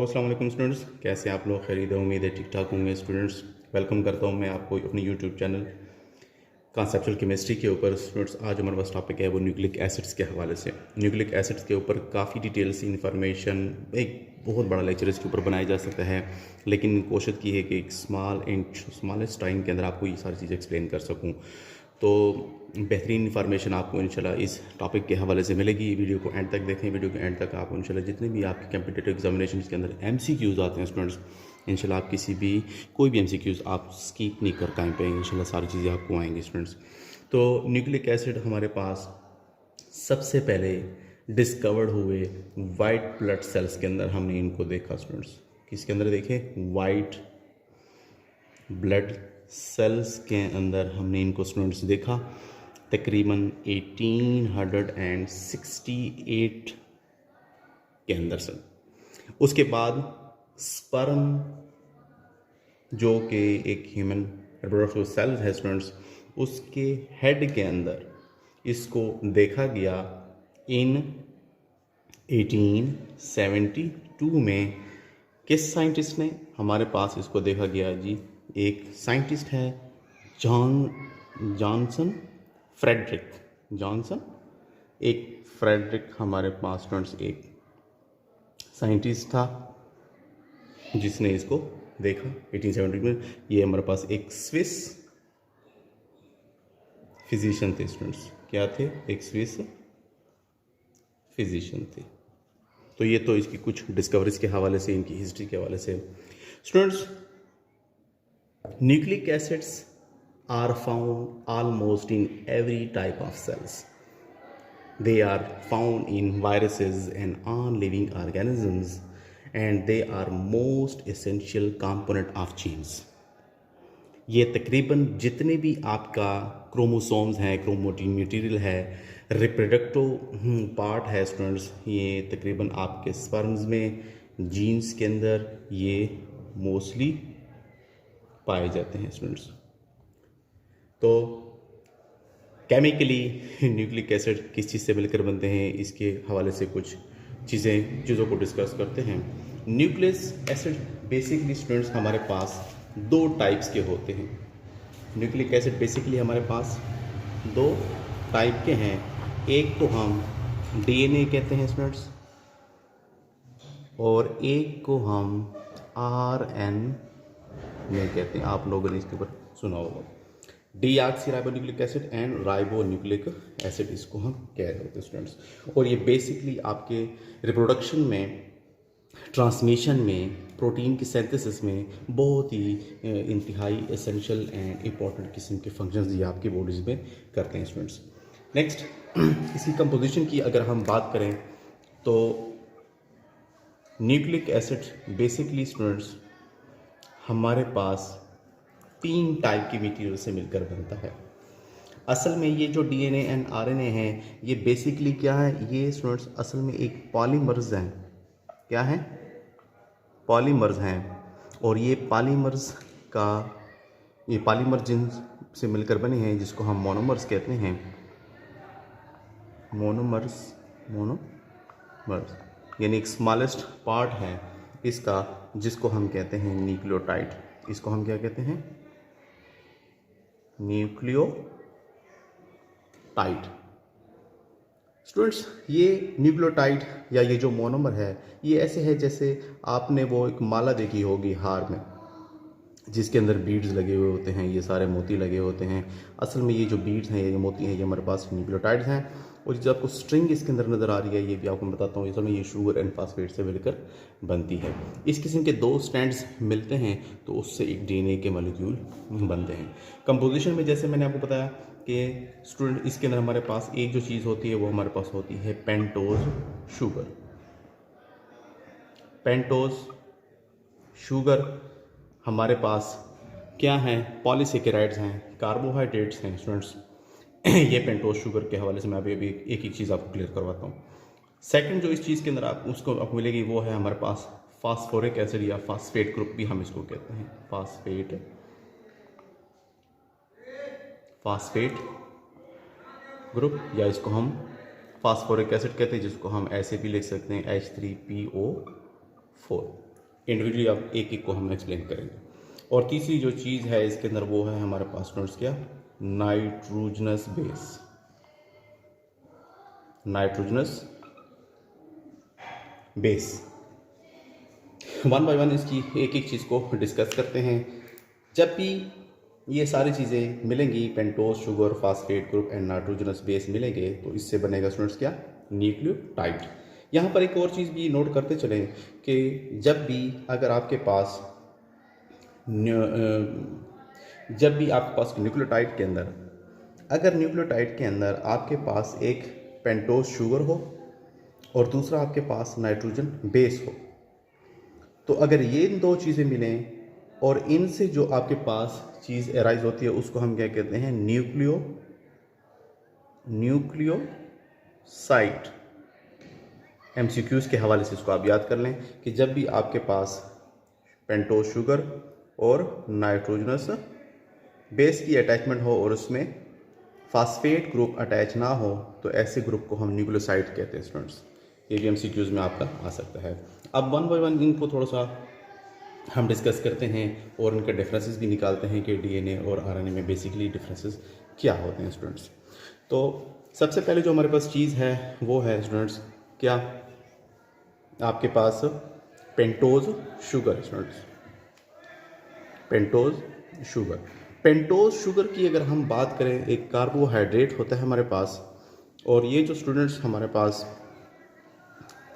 अस्सलाम वालेकुम स्टूडेंट्स, कैसे आप लोग? खैरियत है, उम्मीद है ठीक ठाक होंगे स्टूडेंट्स। वेलकम करता हूं मैं आपको अपने यूट्यूब चैनल कॉन्सेप्चुअल केमिस्ट्री के ऊपर। स्टूडेंट्स, आज हमारे पास टॉपिक है वो न्यूक्लिक एसिड्स के हवाले से। न्यूक्लिक एसिड्स के ऊपर काफ़ी डिटेल से इंफॉर्मेशन, एक बहुत बड़ा लेक्चर इसके ऊपर बनाया जा सकता है, लेकिन कोशिश की है कि एक स्मॉलेस्ट टाइम के अंदर आपको ये सारी चीज़ें एक्सप्लेन कर सकूँ। तो बेहतरीन इन्फॉर्मेशन आपको इंशाल्लाह इस टॉपिक के हवाले से मिलेगी। वीडियो को एंड तक देखें। वीडियो के एंड तक आपको इंशाल्लाह जितने भी आपके कम्पिटिटिव एग्जामिनेशन के अंदर MCQs आते हैं स्टूडेंट्स, इंशाल्लाह आप कोई भी MCQs आप स्किप नहीं कर पाएंगे। इंशाल्लाह सारी चीज़ें आपको आएंगी स्टूडेंट्स। तो न्यूक्लिक एसिड हमारे पास सबसे पहले डिस्कवर्ड हुए वाइट ब्लड सेल्स के अंदर। हमने इनको देखा स्टूडेंट्स, किसके अंदर देखे? वाइट ब्लड सेल्स के अंदर हमने इनको स्टूडेंट्स देखा तकरीबन 1868 के अंदर से। उसके बाद स्पर्म, जो कि एक ह्यूमन रिप्रोडक्टिव सेल है स्टूडेंट्स, उसके हेड के अंदर इसको देखा गया इन 1872 में। किस साइंटिस्ट ने हमारे पास इसको देखा गया जी? एक साइंटिस्ट है फ्रेडरिक जॉनसन। एक फ्रेडरिक हमारे पास स्टूडेंट्स एक साइंटिस्ट था जिसने इसको देखा 1870 में। ये हमारे पास एक स्विस फिजिशियन थे स्टूडेंट्स। क्या थे? एक स्विस फिजिशियन थे। तो ये तो इसकी कुछ डिस्कवरीज के हवाले से, इनकी हिस्ट्री के हवाले से students. Nucleic acids are found almost in every type of cells. They are found in viruses and non-living organisms, and they are most essential component of genes. ये तकरीबन जितने भी आपका क्रोमोसोम्स हैं, क्रोमोटीन मटेरियल है, रिप्रोडक्टिव पार्ट है students, ये तकरीबन आपके स्पर्म्स में, जीन्स के अंदर ये मोस्टली पाए जाते हैं स्टूडेंट्स। तो केमिकली न्यूक्लिक एसिड किस चीज़ से मिलकर बनते हैं, इसके हवाले से कुछ चीज़ों को डिस्कस करते हैं। न्यूक्लिक एसिड बेसिकली स्टूडेंट्स हमारे पास दो टाइप्स के होते हैं। न्यूक्लिक एसिड बेसिकली हमारे पास दो टाइप के हैं। एक तो हम DNA कहते हैं स्टूडेंट्स, और एक को हम RNA कहते हैं। आप लोगों ने इसके ऊपर सुना होगा, deoxyribonucleic acid and ribonucleic acid, इसको हम कह रहे होते हैं स्टूडेंट्स। और ये बेसिकली आपके रिप्रोडक्शन में, ट्रांसमिशन में, प्रोटीन की सिंथेसिस में बहुत ही इंतहाई एसेंशियल एंड इम्पॉर्टेंट किस्म के फंक्शंस ये आपकी बॉडीज़ में करते हैं स्टूडेंट्स। नेक्स्ट, इसकी कंपोजिशन की अगर हम बात करें तो न्यूक्लिक एसिड बेसिकली स्टूडेंट्स हमारे पास 3 टाइप की मटेरियल से मिलकर बनता है। असल में ये जो DNA एंड RNA है, ये बेसिकली क्या है? ये स्टूडेंट्स असल में एक पॉलीमर्स हैं। क्या है? पॉलीमर्स हैं। और ये पॉलीमर जिन से मिलकर बने हैं, जिसको हम मोनोमर्स कहते हैं। मोनोमर्स यानी एक स्मॉलेस्ट पार्ट है इसका, जिसको हम कहते हैं न्यूक्लियोटाइड। इसको हम क्या कहते हैं? न्यूक्लियोटाइड। स्टूडेंट्स, ये न्यूक्लियोटाइड या ये जो मोनोमर है, ये ऐसे है जैसे आपने वो एक माला देखी होगी हार में, जिसके अंदर बीड्स लगे हुए होते हैं, ये सारे मोती लगे होते हैं। असल में ये जो बीड्स हैं, ये मोती हैं, ये हमारे पास न्यूक्लियोटाइड्स हैं। और जो आपको स्ट्रिंग इसके अंदर नज़र आ रही है, ये भी आपको बताता हूँ। इसमें ये शुगर एंड फास्फेट से मिलकर बनती है। इस किस्म के 2 स्ट्रैंड्स मिलते हैं तो उससे एक DNA के मॉलिक्यूल बनते हैं। कंपोजिशन में जैसे मैंने आपको बताया कि स्टूडेंट, इसके अंदर हमारे पास एक जो चीज़ होती है वो हमारे पास होती है पेंटोज शुगर। पेंटोज शुगर हमारे पास क्या हैं? पॉलीसेकेराइड्स हैं, कार्बोहाइड्रेट्स हैं स्टूडेंट्स। ये पेंटोज शुगर के हवाले से मैं अभी एक चीज़ आपको क्लियर करवाता हूँ। सेकंड जो इस चीज़ के अंदर आपको मिलेगी वो है हमारे पास फास्फोरिक एसिड या फास्फेट ग्रुप भी हम इसको कहते हैं। फास्फेट ग्रुप, या इसको हम फास्फोरिक एसिड कहते हैं, जिसको हम ऐसे भी लिख सकते हैं H3PO4। इंडिविजुअली अब एक एक को हम एक्सप्लेन करेंगे। और तीसरी जो चीज़ है इसके अंदर वो है हमारे पास स्टूडेंट्स क्या, nitrogenous base. Nitrogenous base one by one इसकी एक एक चीज़ को डिस्कस करते हैं। जब भी ये सारी चीज़ें मिलेंगी, pentose, sugar, phosphate group and nitrogenous base मिलेंगे, तो इससे बनेगा स्टूडेंट्स क्या, न्यूक्लियोटाइड। यहाँ पर एक और चीज़ भी नोट करते चलें कि जब भी आपके पास न्यूक्लियोटाइड के अंदर, अगर न्यूक्लियोटाइड के अंदर आपके पास एक पेंटोज शुगर हो और दूसरा आपके पास नाइट्रोजन बेस हो, तो अगर ये दो चीज़ें मिलें और इनसे जो आपके पास चीज़ एराइज होती है उसको हम क्या कहते हैं, न्यूक्लियोसाइड। एमसीक्यूज़ के हवाले से इसको आप याद कर लें कि जब भी आपके पास पेंटोज शुगर और नाइट्रोजनस बेस की अटैचमेंट हो और उसमें फास्फेट ग्रुप अटैच ना हो, तो ऐसे ग्रुप को हम न्यूक्लियोसाइड कहते हैं स्टूडेंट्स। ये भी एमसीक्यूज़ में आपका आ सकता है। अब वन बाय वन इनको थोड़ा सा हम डिस्कस करते हैं और इनके डिफरेंसेस भी निकालते हैं कि डीएनए और आरएनए में बेसिकली डिफरेंसेस क्या होते हैं स्टूडेंट्स। तो सबसे पहले जो हमारे पास चीज़ है वो है स्टूडेंट्स क्या, आपके पास pentose sugar. Students pentose sugar की अगर हम बात करें, एक कार्बोहाइड्रेट होता है हमारे पास, और ये जो स्टूडेंट्स हमारे पास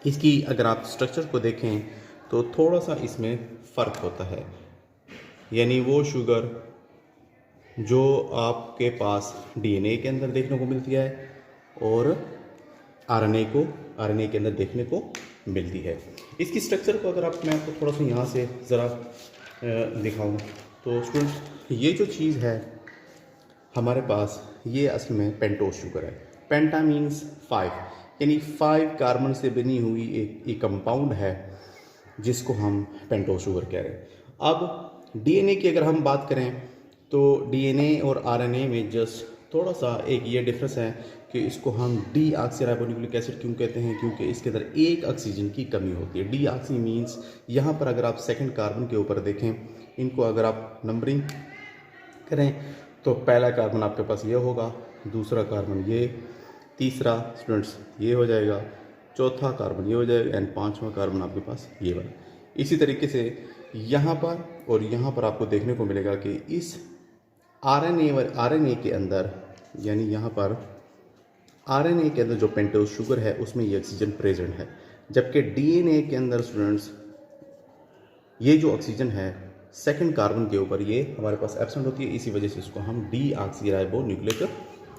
इसकी अगर आप स्ट्रक्चर को देखें तो थोड़ा सा इसमें फ़र्क होता है। यानी वो शुगर जो आपके पास डीएनए के अंदर देखने को मिलती है और आरएनए के अंदर देखने को मिलती है। इसकी स्ट्रक्चर को अगर मैं आपको थोड़ा सा यहाँ से ज़रा दिखाऊं तो स्टूडेंट्स, ये जो चीज़ है हमारे पास, ये असल में पेंटोज शुगर है। पेंटा मीन्स 5, यानी 5 कार्बन से बनी हुई एक कंपाउंड है जिसको हम पेंटोज शुगर कह रहे हैं। अब डीएनए की अगर हम बात करें तो डीएनए और आरएनए में जस्ट थोड़ा सा एक ये डिफरेंस है कि इसको हम डीऑक्सीराइबोन्यूक्लिक एसिड क्यों कहते हैं, क्योंकि इसके अंदर एक ऑक्सीजन की कमी होती है। डीऑक्सी मीन्स यहाँ पर अगर आप सेकंड कार्बन के ऊपर देखें, इनको अगर आप नंबरिंग करें तो पहला कार्बन आपके पास ये होगा, दूसरा कार्बन ये, तीसरा स्टूडेंट्स ये हो जाएगा, चौथा कार्बन ये हो जाएगा एंड पांचवा कार्बन आपके पास ये वाला। इसी तरीके से यहाँ पर और यहाँ पर आपको देखने को मिलेगा कि इस आरएनए के अंदर, यानी यहाँ पर आरएनए के अंदर जो पेंटोज शुगर है उसमें ये ऑक्सीजन प्रेजेंट है, जबकि डीएनए के अंदर स्टूडेंट्स ये जो ऑक्सीजन है सेकंड कार्बन के ऊपर ये हमारे पास एब्सेंट होती है। इसी वजह से इसको हम डीऑक्सीराइबोन्यूक्लिक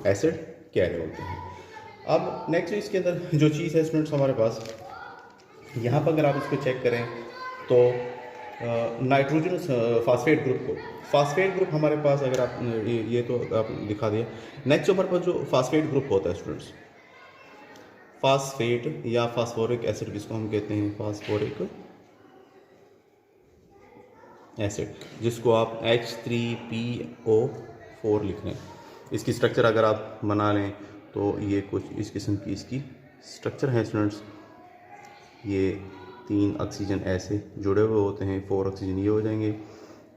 एसिड कह रहे होते हैं। अब नेक्स्ट इसके अंदर जो चीज़ है स्टूडेंट्स हमारे पास, यहाँ पर अगर आप इसको चेक करें तो नाइट्रोजनस फास्फेट ग्रुप हमारे पास, अगर आप ये तो आप दिखा दिया। नेक्स्ट हमारे पास जो फास्फेट ग्रुप होता है स्टूडेंट्स, फास्फेट या फास्फोरिक एसिड जिसको हम कहते हैं, फास्फोरिक एसिड, जिसको आप H3PO4 लिख लें। इसकी स्ट्रक्चर अगर आप बना लें तो ये कुछ इस किस्म की इसकी स्ट्रक्चर है स्टूडेंट्स। ये 3 ऑक्सीजन ऐसे जुड़े हुए होते हैं, 4 ऑक्सीजन ये हो जाएंगे।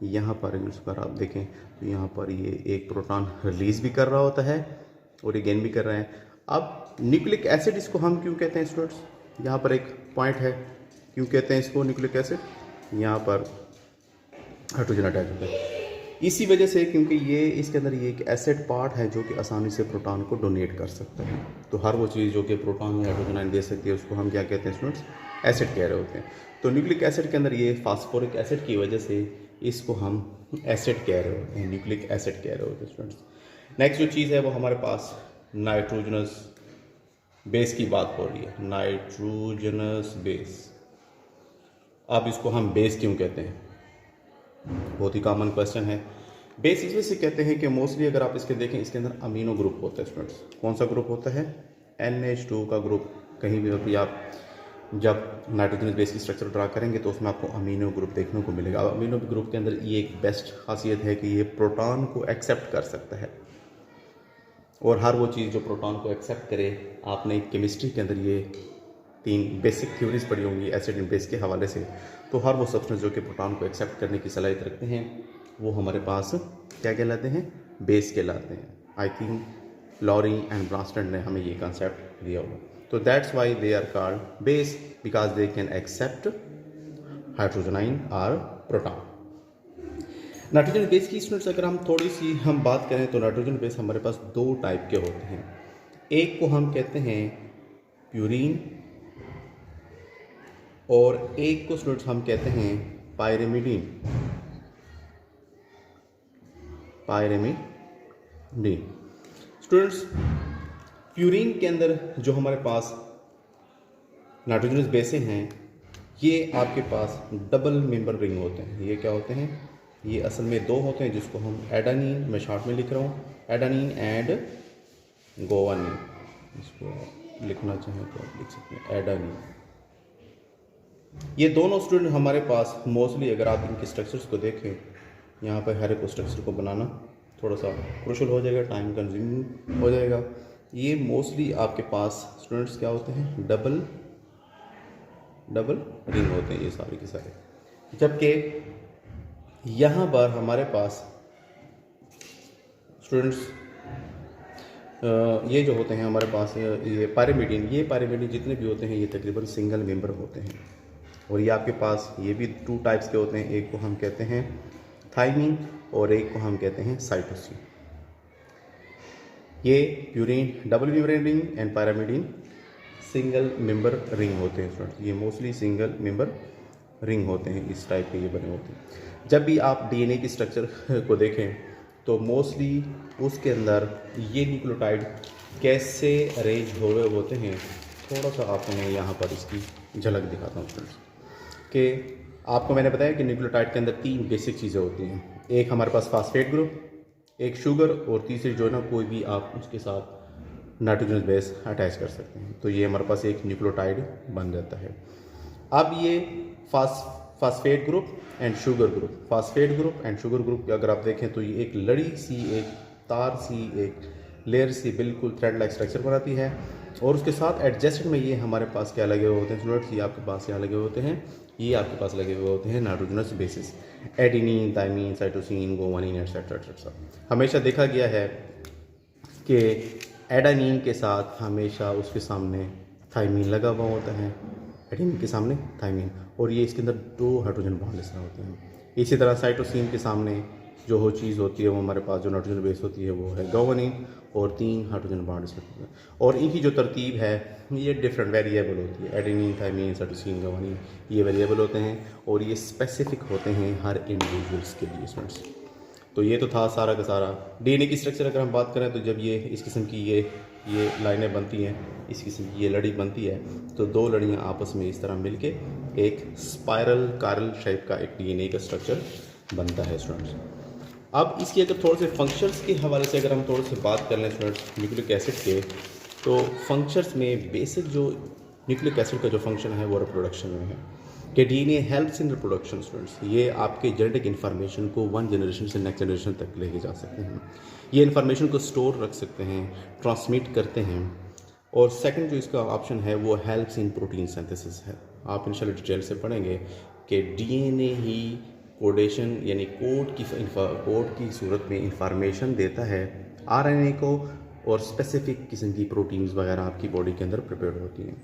यहाँ पर अगर आप देखें तो यहाँ पर ये एक प्रोटॉन रिलीज़ भी कर रहा होता है और ये गेन भी कर रहे हैं। अब न्यूक्लिक एसिड इसको हम क्यों कहते हैं स्टूडेंट्स, यहाँ पर एक पॉइंट है, क्यों कहते हैं इसको न्यूक्लिक एसिड, यहाँ पर हाइड्रोजन अटैच होता है इसी वजह से, क्योंकि ये इसके अंदर ये एक एसिड पार्ट है जो कि आसानी से प्रोटॉन को डोनेट कर सकता है। तो हर वो चीज़ जो कि प्रोटॉन या हाइड्रोजन आयन दे सकती है उसको हम क्या कहते हैं स्टूडेंट्स, एसिड कह रहे होते हैं। तो न्यूक्लिक एसिड के अंदर ये फास्फोरिक एसिड की वजह से इसको हम एसिड कह रहे होते हैं, न्यूक्लिक एसिड कह रहे होते हैं स्टूडेंट्स। नेक्स्ट जो चीज़ है वो हमारे पास नाइट्रोजनस बेस की बात हो रही है, नाइट्रोजनस बेस। अब इसको हम बेस क्यों कहते हैं, बहुत ही कॉमन क्वेश्चन है। बेस इस वजह से कहते हैं कि मोस्टली अगर आप इसके देखें इसके अंदर अमीनो ग्रुप होता है स्टूडेंट्स। कौन सा ग्रुप होता है, NH2 का ग्रुप। कहीं भी आप जब नाइट्रोजनस बेस की स्ट्रक्चर ड्रा करेंगे तो उसमें आपको अमीनो ग्रुप देखने को मिलेगा। अब अमीनो ग्रुप के अंदर ये एक बेस्ट खासियत है कि ये प्रोटॉन को एक्सेप्ट कर सकता है, और हर वो चीज़ जो प्रोटॉन को एक्सेप्ट करे आपने केमिस्ट्री के अंदर ये 3 बेसिक थ्योरीज पढ़ी होंगी एसिड एंड बेस के हवाले से। तो हर वो सब्सटेंस जो कि प्रोटॉन को एक्सेप्ट करने की सलाहियत रखते हैं वो हमारे पास क्या कहलाते हैं, बेस कहलाते हैं। I think Lowry and Bronsted ने हमें ये कॉन्सेप्ट दिया हुआ। तो that's why they are called base because they can accept hydrogen ion और प्रोटॉन। नाइट्रोजन बेस की स्टूडेंट्स अगर हम थोड़ी सी बात करें तो नाइट्रोजन बेस हमारे पास 2 टाइप के होते हैं। एक को हम कहते हैं प्यूरीन और एक को स्टूडेंट्स हम कहते हैं पायरिमिडीन। स्टूडेंट्स प्यूरीन के अंदर जो हमारे पास नाइट्रोजनस बेसें हैं ये आपके पास डबल मेंबर रिंग होते हैं। ये क्या होते हैं, ये असल में 2 होते हैं जिसको हम एडानीन, मैं शॉर्ट में लिख रहा हूँ, एडानीन एंड गोवानीन। इसको लिखना चाहें तो आप लिख सकते हैं एडानीन। ये दोनों स्टूडेंट हमारे पास मोस्टली, अगर आप इनके स्ट्रक्चर्स को देखें, यहाँ पर हर एक स्ट्रक्चर को बनाना थोड़ा सा क्रूशल हो जाएगा, टाइम कंज्यूमिंग हो जाएगा। ये मोस्टली आपके पास स्टूडेंट्स क्या होते हैं, डबल रिंग होते हैं ये सारे के सारे। जबकि यहाँ पर हमारे पास स्टूडेंट्स ये जो होते हैं हमारे पास ये पायरिमिडीन जितने भी होते हैं ये तकरीबन सिंगल मेंबर होते हैं। और ये आपके पास ये भी 2 टाइप्स के होते हैं, एक को हम कहते हैं थाइमीन और एक को हम कहते हैं साइटोसिन। ये purine double member ring and pyrimidine single member ring होते हैं स्टूडेंट्स। ये मोस्टली सिंगल मेंबर रिंग होते हैं, इस टाइप के ये बने होते हैं। जब भी आप डीएनए की स्ट्रक्चर को देखें तो मोस्टली उसके अंदर ये न्यूक्लियोटाइड कैसे अरेंज हुए होते हैं, थोड़ा सा आपको मैं यहाँ पर इसकी झलक दिखाता हूँ स्टूडेंट्स। कि आपको मैंने बताया कि न्यूक्लियोटाइड के अंदर 3 बेसिक चीज़ें होती हैं। एक हमारे पास फास्फेट ग्रुप, एक शुगर और तीसरी जो है ना कोई भी आप उसके साथ नाइट्रोजन बेस अटैच कर सकते हैं। तो ये हमारे पास एक न्यूक्लियोटाइड बन जाता है। अब ये phosphate group and sugar group अगर आप देखें तो ये एक लड़ी सी, एक तार सी, एक लेयर सी बिल्कुल थ्रेड लाइक स्ट्रक्चर बनाती है। और उसके साथ एडजस्टेड में ये हमारे पास क्या लगे हुए होते हैं स्टूडेंट्स, ये आपके पास यहाँ लगे हुए होते हैं, ये आपके पास लगे हुए होते हैं nitrogenous bases, adenine, thymine, cytosine, guanine etcetera. हमेशा देखा गया है कि एडेनिन के साथ हमेशा उसके सामने थाइमीन लगा हुआ होता है, एडेनिन के सामने थाइमीन, और ये इसके अंदर 2 हाइड्रोजन बॉन्ड इस तरह होते हैं। इसी तरह साइटोसिन के सामने जो हो चीज़ होती है वो हमारे पास जो नाइट्रोजन बेस होती है वो है गोवानीन और 3 हाइड्रोजन बॉन्ड इस होते हैं। और इनकी जो तरतीब है ये डिफरेंट वेरिएबल होती है, एडेनिन, थाइमीन, साइटोसिन, गोवानीन ये वेरिएबल होते हैं और ये स्पेसिफिक होते हैं हर इंडिविजुअल्स के लिए स्टूडेंट्स। तो ये तो था सारा का सारा डीएनए की स्ट्रक्चर। अगर हम बात करें तो जब ये इस किस्म की ये लाइनें बनती हैं, इस किस्म की ये लड़ी बनती है, तो 2 लड़ियाँ आपस में इस तरह मिलके एक स्पाइरल कार्ल शेप का एक डीएनए का स्ट्रक्चर बनता है स्टूडेंट्स। अब इसकी अगर थोड़े से फंक्शंस के हवाले से अगर हम थोड़े से बात कर लें स्टूडेंट्स न्यूक्लिक एसिड के, तो फंक्शंस में बेसिक जो न्यूक्लिक एसिड का जो फंक्शन है वो रिप्रोडक्शन में है कि DNA helps in reproduction students. ये आपके जेनेटिक इन्फॉर्मेशन को 1 जनरेशन से नेक्स्ट जनरेशन तक लेके जा सकते हैं, ये इन्फॉर्मेशन को स्टोर रख सकते हैं, ट्रांसमिट करते हैं। और सेकंड जो इसका ऑप्शन है वो हेल्प्स इन प्रोटीन सिंथेसिस है। आप इंशाल्लाह डिटेल से पढ़ेंगे कि डीएनए ही कोडेशन यानी कोड की सूरत में इंफॉर्मेशन देता है आरएनए को, और स्पेसिफिक किस्म की प्रोटीन्स वगैरह आपकी बॉडी के अंदर प्रिपेयर होती हैं।